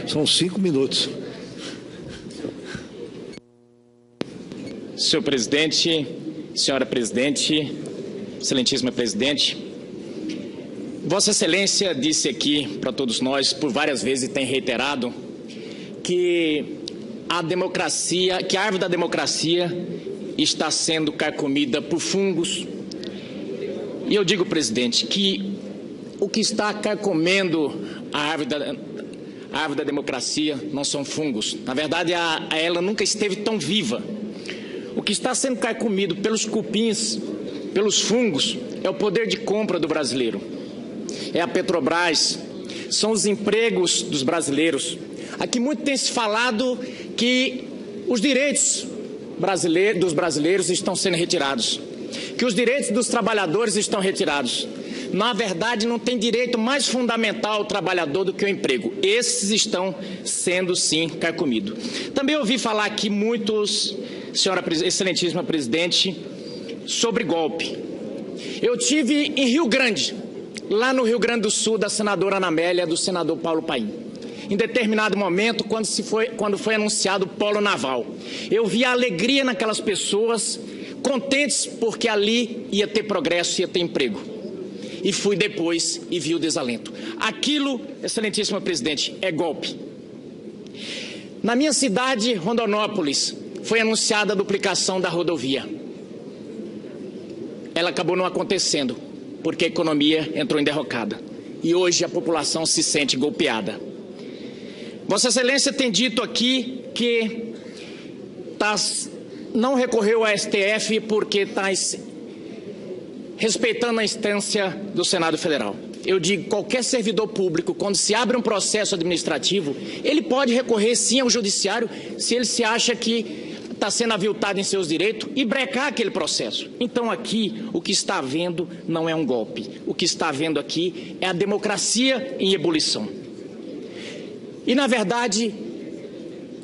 São 5 minutos. Senhor presidente, senhora presidente, excelentíssima presidente, Vossa Excelência disse aqui para todos nós, por várias vezes e tem reiterado, que a democracia, que a árvore da democracia está sendo carcomida por fungos. E eu digo, presidente, que o que está carcomendo a árvore da democracia não são fungos. Na verdade, ela nunca esteve tão viva. O que está sendo carcomido pelos cupins, pelos fungos, é o poder de compra do brasileiro. É a Petrobras, são os empregos dos brasileiros. Aqui muito tem se falado que os direitos dos brasileiros estão sendo retirados, que os direitos dos trabalhadores estão retirados. Na verdade, não tem direito mais fundamental ao trabalhador do que o emprego. Esses estão sendo, sim, carcomidos. Também ouvi falar aqui muitos, senhora excelentíssima presidente, sobre golpe. Eu tive em Rio Grande, lá no Rio Grande do Sul, da senadora Ana Amélia, do senador Paulo Paim. Em determinado momento, quando foi anunciado o polo naval, eu vi a alegria naquelas pessoas, contentes porque ali ia ter progresso, ia ter emprego. E fui depois e vi o desalento. Aquilo, excelentíssima presidente, é golpe. Na minha cidade, Rondonópolis, foi anunciada a duplicação da rodovia. Ela acabou não acontecendo, porque a economia entrou em derrocada. E hoje a população se sente golpeada. Vossa Excelência tem dito aqui que não recorreu ao STF porque está respeitando a instância do Senado Federal. Eu digo, qualquer servidor público, quando se abre um processo administrativo, ele pode recorrer sim ao judiciário se ele se acha que está sendo aviltado em seus direitos e brecar aquele processo. Então aqui o que está havendo não é um golpe. O que está havendo aqui é a democracia em ebulição. E na verdade,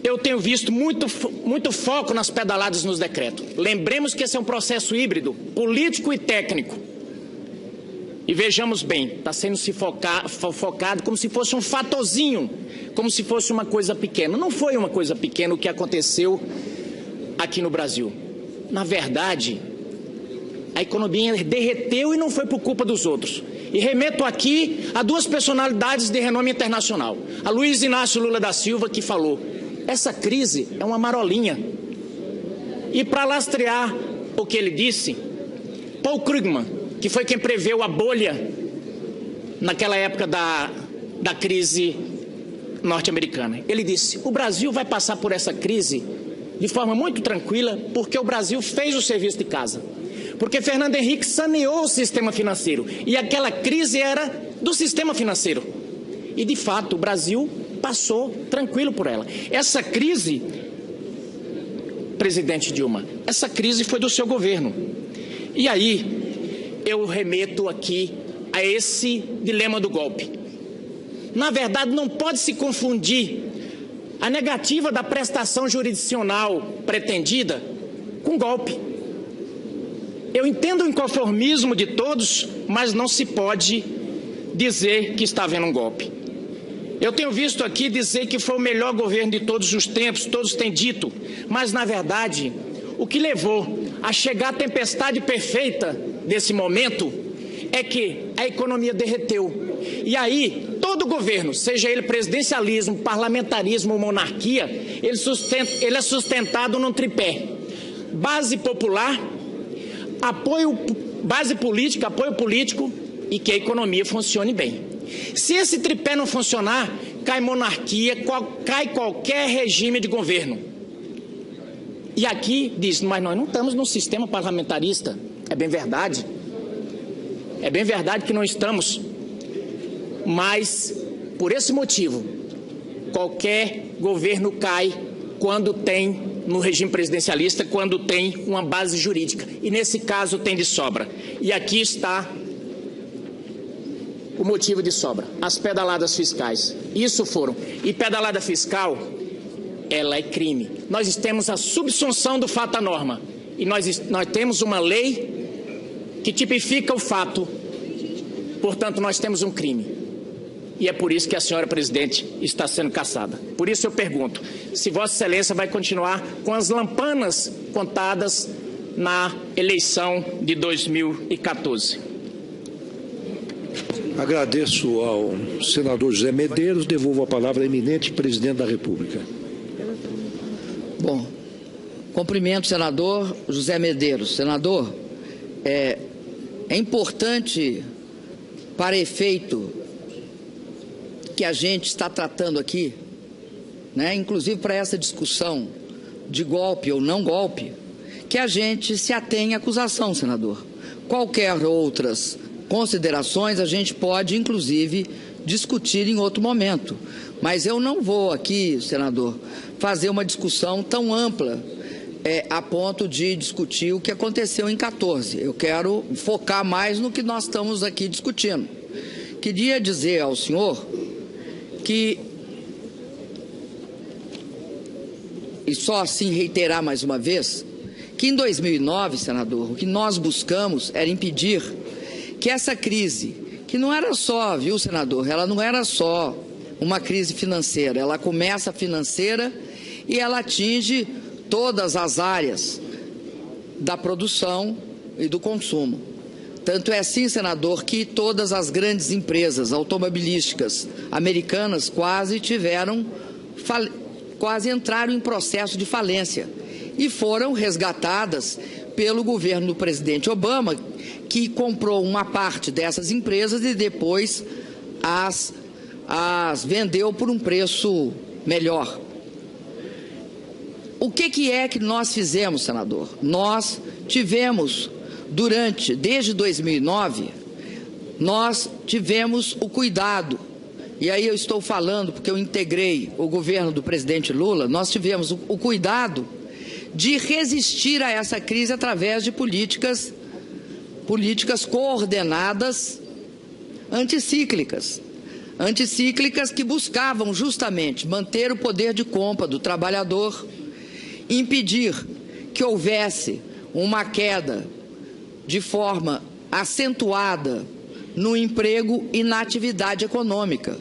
eu tenho visto muito foco nas pedaladas nos decretos. Lembremos que esse é um processo híbrido, político e técnico. E vejamos bem, está sendo focado como se fosse um fatorzinho, como se fosse uma coisa pequena. Não foi uma coisa pequena o que aconteceu aqui no Brasil. Na verdade, a economia derreteu e não foi por culpa dos outros. E remeto aqui a duas personalidades de renome internacional. A Luiz Inácio Lula da Silva, que falou: essa crise é uma marolinha. E para lastrear o que ele disse, Paul Krugman, que foi quem preveu a bolha naquela época da crise norte-americana, ele disse: o Brasil vai passar por essa crise de forma muito tranquila, porque o Brasil fez o serviço de casa. Porque Fernando Henrique saneou o sistema financeiro. E aquela crise era do sistema financeiro. E, de fato, o Brasil passou tranquilo por ela. Essa crise, presidente Dilma, essa crise foi do seu governo. E aí, eu remeto aqui a esse dilema do golpe. Na verdade, não pode se confundir a negativa da prestação jurisdicional pretendida com golpe. Eu entendo o inconformismo de todos, mas não se pode dizer que está havendo um golpe. Eu tenho visto aqui dizer que foi o melhor governo de todos os tempos, todos têm dito, mas na verdade, o que levou a chegar à tempestade perfeita desse momento é que a economia derreteu. E aí, todo governo, seja ele presidencialismo, parlamentarismo ou monarquia, ele é sustentado num tripé: base popular, base política, apoio político e que a economia funcione bem. Se esse tripé não funcionar, cai monarquia, cai qualquer regime de governo. E aqui diz, mas nós não estamos num sistema parlamentarista. É bem verdade. É bem verdade que não estamos. Mas, por esse motivo, qualquer governo cai quando tem, no regime presidencialista, quando tem uma base jurídica. E nesse caso tem de sobra. E aqui está o motivo de sobra: as pedaladas fiscais. Isso foram. E pedalada fiscal, ela é crime. Nós temos a subsunção do fato à norma. E nós temos uma lei que tipifica o fato. Portanto, nós temos um crime. e é por isso que a senhora presidente está sendo cassada. Por isso eu pergunto, se Vossa Excelência vai continuar com as lampanas contadas na eleição de 2014. Agradeço ao senador José Medeiros, devolvo a palavra ao eminente presidente da República. Bom, cumprimento o senador José Medeiros. Senador, é importante para efeito que a gente está tratando aqui, né, inclusive para essa discussão de golpe ou não golpe, que a gente se atenha à acusação, senador. Qualquer outras considerações a gente pode, inclusive, discutir em outro momento. Mas eu não vou aqui, senador, fazer uma discussão tão ampla a ponto de discutir o que aconteceu em 14. Eu quero focar mais no que nós estamos aqui discutindo. Queria dizer ao senhor que, e só assim reiterar mais uma vez, que em 2009, senador, o que nós buscamos era impedir que essa crise, que não era só, viu, senador, ela não era só uma crise financeira, ela começa financeira e ela atinge todas as áreas da produção e do consumo. Tanto é assim, senador, que todas as grandes empresas automobilísticas americanas quase entraram em processo de falência e foram resgatadas pelo governo do presidente Obama, que comprou uma parte dessas empresas e depois as vendeu por um preço melhor. O que é que nós fizemos, senador? Nós tivemos, desde 2009, nós tivemos o cuidado, e aí eu estou falando porque eu integrei o governo do presidente Lula, nós tivemos o cuidado de resistir a essa crise através de políticas coordenadas anticíclicas que buscavam justamente manter o poder de compra do trabalhador, impedir que houvesse uma queda de forma acentuada no emprego e na atividade econômica.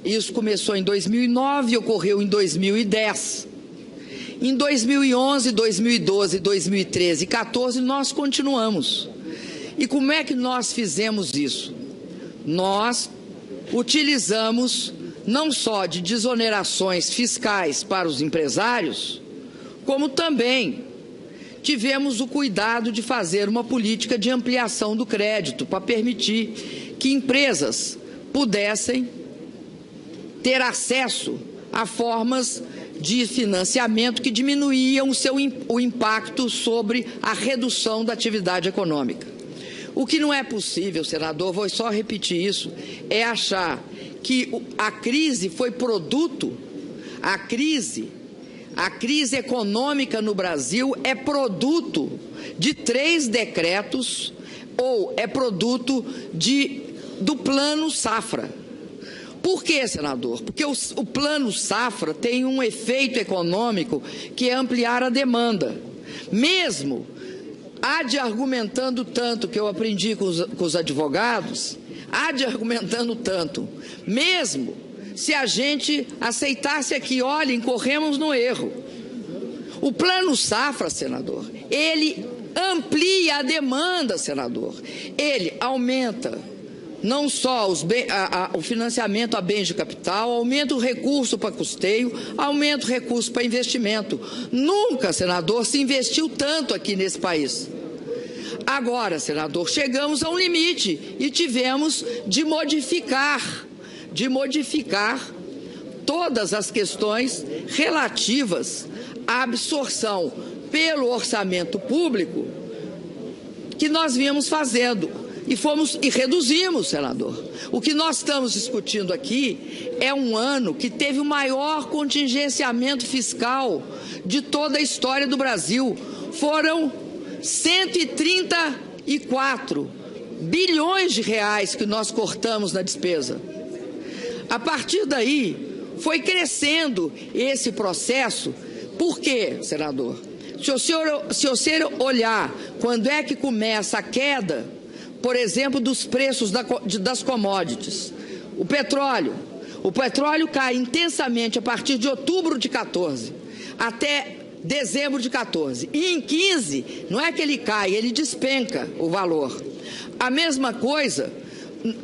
Isso começou em 2009 e ocorreu em 2010. Em 2011, 2012, 2013 e 2014 nós continuamos. E como é que nós fizemos isso? Nós utilizamos não só de desonerações fiscais para os empresários, como também tivemos o cuidado de fazer uma política de ampliação do crédito para permitir que empresas pudessem ter acesso a formas de financiamento que diminuíam o impacto sobre a redução da atividade econômica. O que não é possível, senador, vou só repetir isso, é achar que a crise foi produto, a crise econômica no Brasil é produto de 3 decretos ou é produto do Plano Safra. Por quê, senador? Porque o Plano Safra tem um efeito econômico que é ampliar a demanda. Mesmo argumentando tanto, que eu aprendi com os advogados, argumentando tanto, mesmo se a gente aceitasse aqui, olha, incorremos no erro. O Plano Safra, senador, ele amplia a demanda, senador. Ele aumenta não só o financiamento a bens de capital, aumenta o recurso para custeio, aumenta o recurso para investimento. Nunca, senador, se investiu tanto aqui nesse país. Agora, senador, chegamos a um limite e tivemos de modificar todas as questões relativas à absorção pelo orçamento público que nós viemos fazendo. E reduzimos, senador. O que nós estamos discutindo aqui é um ano que teve o maior contingenciamento fiscal de toda a história do Brasil. Foram 134 bilhões de reais que nós cortamos na despesa. A partir daí, foi crescendo esse processo. Por quê, senador? Se o senhor olhar quando é que começa a queda, por exemplo, dos preços das commodities, O petróleo cai intensamente a partir de outubro de 14 até dezembro de 14. E em 15, não é que ele cai, ele despenca o valor. A mesma coisa,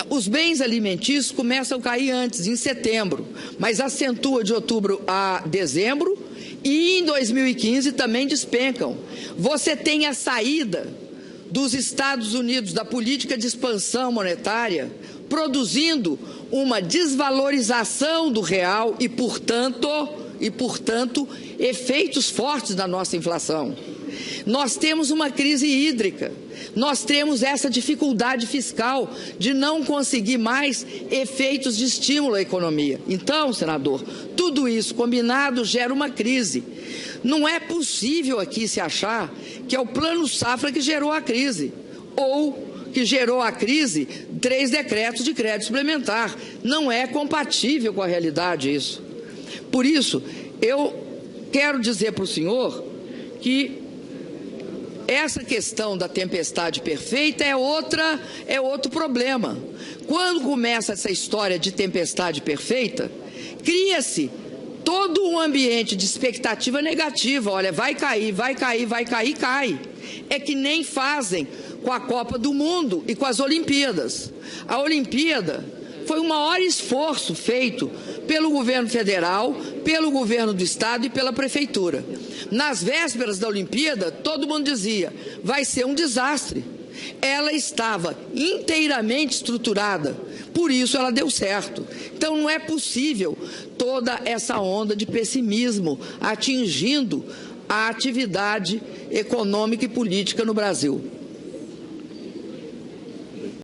os bens alimentícios começam a cair antes, em setembro, mas acentua de outubro a dezembro e em 2015 também despencam. Você tem a saída dos Estados Unidos da política de expansão monetária, produzindo uma desvalorização do real e, portanto, efeitos fortes da nossa inflação. Nós temos uma crise hídrica, nós temos essa dificuldade fiscal de não conseguir mais efeitos de estímulo à economia. Então, senador, tudo isso combinado gera uma crise. Não é possível aqui se achar que é o Plano Safra que gerou a crise, ou que gerou a crise 3 decretos de crédito suplementar. Não é compatível com a realidade isso. Por isso, eu quero dizer para o senhor que essa questão da tempestade perfeita é outro problema. Quando começa essa história de tempestade perfeita, cria-se todo um ambiente de expectativa negativa. Olha, vai cair, cai. É que nem fazem com a Copa do Mundo e com as Olimpíadas. A Olimpíada foi o maior esforço feito pelo governo federal, pelo governo do estado e pela prefeitura. Nas vésperas da Olimpíada, todo mundo dizia, vai ser um desastre. Ela estava inteiramente estruturada, por isso ela deu certo. Então não é possível toda essa onda de pessimismo atingindo a atividade econômica e política no Brasil.